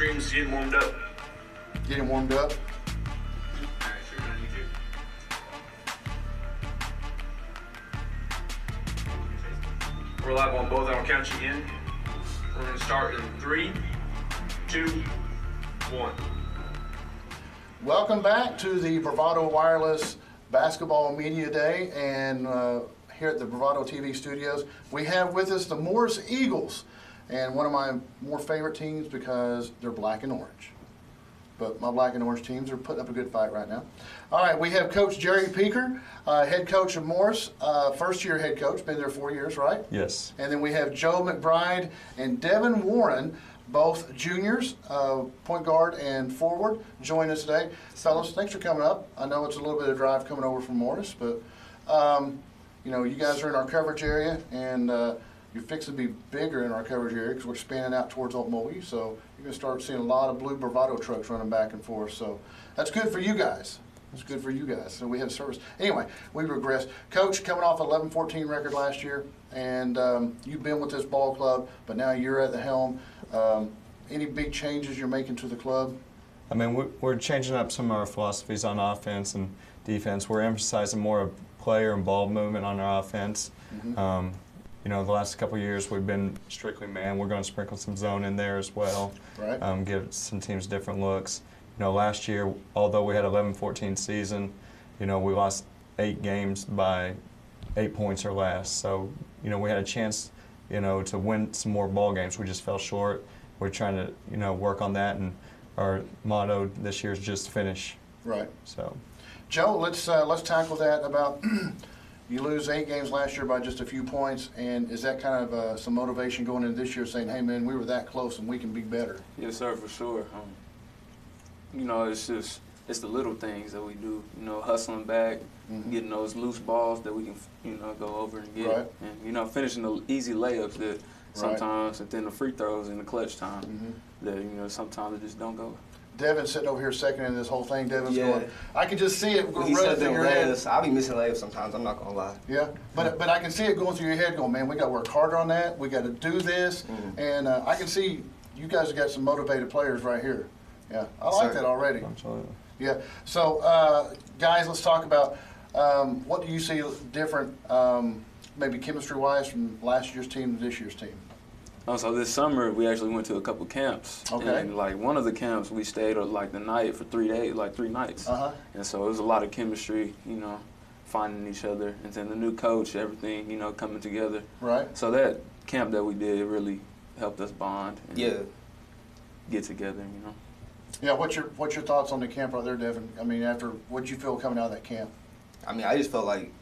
stream's getting warmed up. Getting warmed up? We're live on both. I'll count you in. We're going to start in 3, 2, 1. Welcome back to the Bravado Wireless Basketball Media Day, and here at the Bravado TV studios, we have with us the Morris Eagles, and one of my more favorite teams because they're black and orange. But my black and orange teams are putting up a good fight right now. All right, we have Coach Jerry Peaker, head coach of Morris, first-year head coach, been there 4 years, right? Yes. And then we have Joe McBride and Devin Warren, both juniors, point guard and forward, join us today. Fellas, thanks for coming up. I know it's a little bit of drive coming over from Morris, but you know, you guys are in our coverage area, and you're fixing to be bigger in our coverage area because we're spanning out towards Old Mulvey, so you're going to start seeing a lot of blue Bravado trucks running back and forth. So that's good for you guys. That's good for you guys. So we have service. Anyway, we regress. Coach, coming off 11-14 record last year, and you've been with this ball club, but now you're at the helm. Any big changes you're making to the club? I mean, we're changing up some of our philosophies on offense and defense. We're emphasizing more of player and ball movement on our offense. Mm-hmm. You know, the last couple of years we've been strictly man. We're going to sprinkle some zone in there as well. Right. Give some teams different looks. You know, last year, although we had 11-14 season, you know, we lost 8 games by 8 points or less. So, you know, we had a chance, you know, to win some more ball games. We just fell short. We're trying to, you know, work on that, and our motto this year is just finish. Right. So, Joe, let's tackle that about you lose 8 games last year by just a few points, and is that kind of some motivation going into this year, saying, hey man, we were that close and we can be better? Yes, sir, for sure. You know, it's the little things that we do. You know, hustling back, getting those loose balls that we can, you know, go over and get, and you know, finishing the easy layups that sometimes, and then the free throws in the clutch time that, you know, sometimes it just don't go. Devin's sitting over here second in this whole thing. Devin's going, I can just see it running through your head. head. I'll be missing layups sometimes, I'm not going to lie. Yeah, but I can see it going through your head going, man, we got to work harder on that. We got to do this. And I can see you guys have got some motivated players right here. Yeah, I like that already. Absolutely. Yeah, so guys, let's talk about what do you see different, maybe chemistry-wise, from last year's team to this year's team? So this summer we actually went to a couple camps. Okay. And like one of the camps we stayed like the night for 3 days, like 3 nights. And so it was a lot of chemistry, you know, finding each other, and then the new coach, everything, you know, coming together. Right. So that camp that we did really helped us bond and get together, you know. Yeah, what's your thoughts on the camp right there, Devin? I mean, after what'd you feel coming out of that camp? I mean, I just felt like,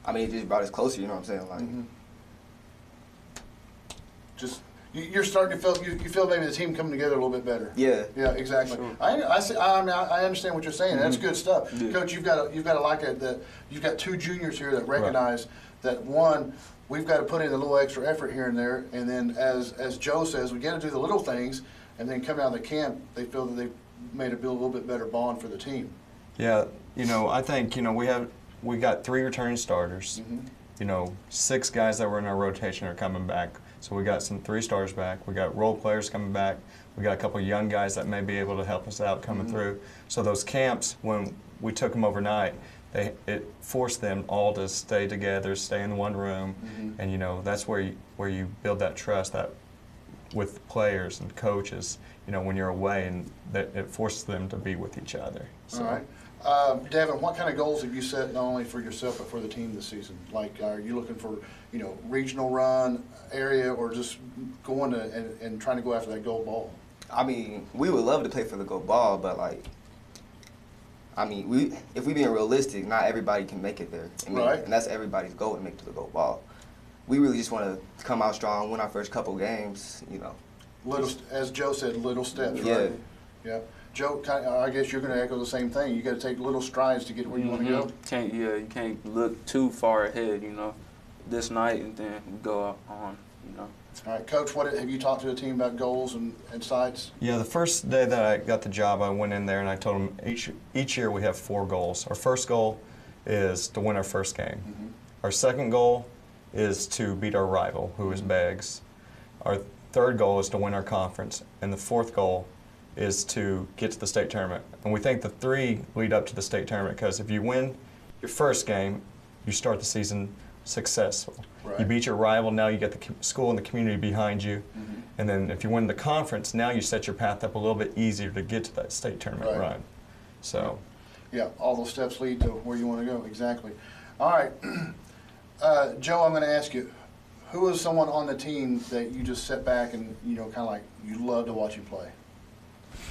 I mean, it just brought us closer, you know what I'm saying? Like, just you're starting to feel you feel maybe the team coming together a little bit better. Yeah. Yeah, exactly. Sure. I understand what you're saying. That's good stuff, Coach. You've got to like it that you've got 2 juniors here that recognize that one, we've got to put in a little extra effort here and there, and then as Joe says, we got to do the little things, and then coming out of the camp, they feel that they've made a little bit better bond for the team. Yeah, you know, I think, you know, we got 3 returning starters. You know, 6 guys that were in our rotation are coming back. So we got some 3 stars back. We got role players coming back. We got a couple of young guys that may be able to help us out coming through. So those camps, when we took them overnight, it forced them all to stay together, stay in one room, and you know, that's where you build that trust that with players and coaches. You know, when you're away, and that it forces them to be with each other. So. All right. Devin, what kind of goals have you set not only for yourself but for the team this season? Like, are you looking for, you know, regional run area, or just going to and trying to go after that gold ball? I mean, we would love to play for the gold ball, but like, I mean, if we being realistic, not everybody can make it there. I mean, and that's everybody's goal, to make it to the gold ball. We really just want to come out strong, win our first couple games, you know. Little, as Joe said, little steps, right? Yeah. Joe, I guess you're going to echo the same thing. You got to take little strides to get where you want to go. You can't look too far ahead, you know. This night, and then go on, you know. All right, Coach, what have you talked to the team about goals and sides? Yeah, the first day that I got the job, I went in there and I told them each year we have 4 goals. Our first goal is to win our first game. Our second goal is to beat our rival, who is Beggs. Our third goal is to win our conference, and the fourth goal is to get to the state tournament. And we think the 3 lead up to the state tournament because if you win your first game, you start the season successful. Right. You beat your rival, now you get the school and the community behind you. And then if you win the conference, now you set your path up a little bit easier to get to that state tournament run. So, yeah, all those steps lead to where you want to go, exactly. All right, Joe, I'm going to ask you, who is someone on the team that you just sit back and, you know, kind of like you love to watch him play?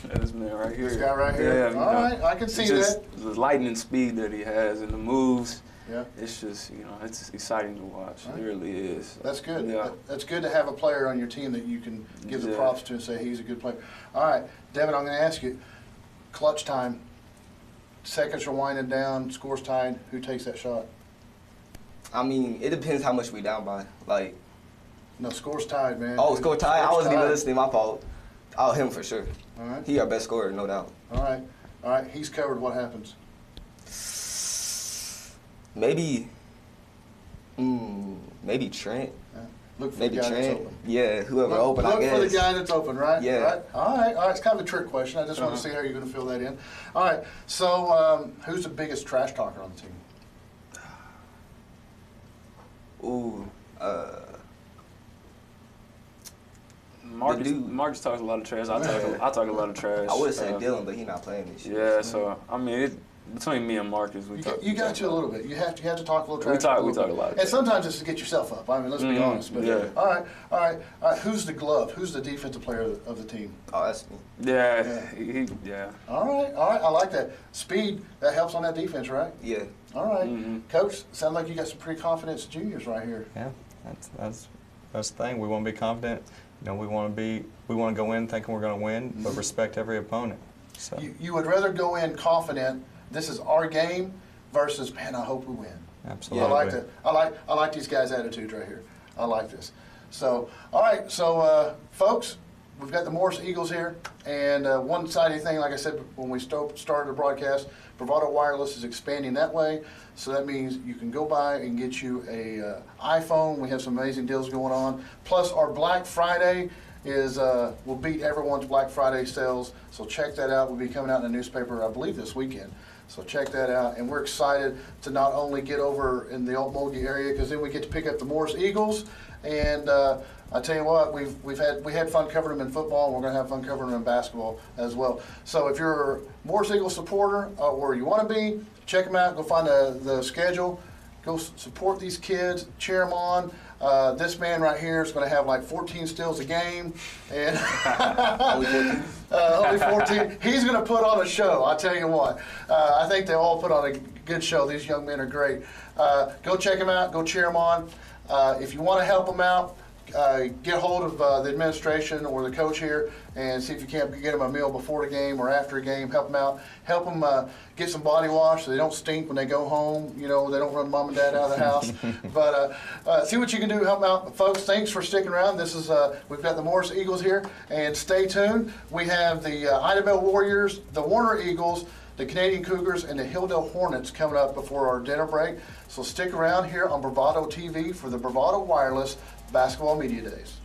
This man right here. This guy right here? Yeah, all right, I can see that. The lightning speed that he has and the moves. Yeah. It's just, you know, it's exciting to watch. Right. It really is. That's good. Yeah. That's good to have a player on your team that you can give the props to and say he's a good player. All right, Devin, I'm going to ask you, clutch time, seconds are winding down, score's tied, who takes that shot? I mean, it depends how much we down by. Like, no, score's tied, man. oh, score tied? I wasn't even tied. listening, my fault. Oh, him for sure. All right. He our best scorer, no doubt. All right. All right, he's covered. What happens? Maybe Trent. Look for Maybe the guy that's Trent. open. Yeah, whoever open, I guess. Look for the guy that's open, right? Yeah. Right? All right. It's kind of a trick question. I just want to see how you're going to fill that in. All right. So, who's the biggest trash talker on the team? Ooh, Marcus talks a lot of trash. I talk a lot of trash. I would have said Dylan, but he's not playing this year. Yeah, so I mean, between me and Marcus, we talk. You got to a little bit. You have to talk a little trash. We talk a lot. And sometimes it's to get yourself up. I mean, let's be honest. But yeah. All right. Who's the glove? Who's the defensive player of the team? Oh, that's me. Yeah, Yeah. All right. I like that. Speed, that helps on that defense, right? Yeah. All right. Coach, sounds like you got some pretty confident juniors right here. yeah, that's the thing. We want to be confident. You know, we want to go in thinking we're going to win, but respect every opponent. So You would rather go in confident, this is our game, versus, man, I hope we win. absolutely. I like that. I like these guys' attitudes right here. I like this. So, all right. So, folks, we've got the Morris Eagles here, and one exciting thing, like I said when we started the broadcast, Bravado Wireless is expanding that way. So that means you can go by and get you a iPhone. We have some amazing deals going on. Plus, our Black Friday is will beat everyone's Black Friday sales. So check that out. We'll be coming out in the newspaper, I believe, this weekend. So check that out. And we're excited to not only get over in the Okmulgee area, because then we get to pick up the Morris Eagles. And I tell you what, we had fun covering them in football, and we're going to have fun covering them in basketball as well. So if you're a Morris Eagles supporter, or you want to be, check them out. Go find the schedule. Go support these kids. Cheer them on. This man right here is going to have like 14 steals a game, and only 14. He's going to put on a show. I tell you what. I think they all put on a good show. These young men are great. Go check them out. Go cheer them on. If you want to help them out, get hold of the administration or the coach here and see if you can't get them a meal before the game or after a game. Help them out. Help them get some body wash so they don't stink when they go home. You know, they don't run mom and dad out of the house. But see what you can do to help them out. Folks, thanks for sticking around. This is we've got the Morris Eagles here, and stay tuned. We have the Idabel Warriors, the Warner Eagles, the Canadian Cougars, and the Hilldale Hornets coming up before our dinner break. So stick around here on Bravado TV for the Bravado Wireless Basketball Media Days.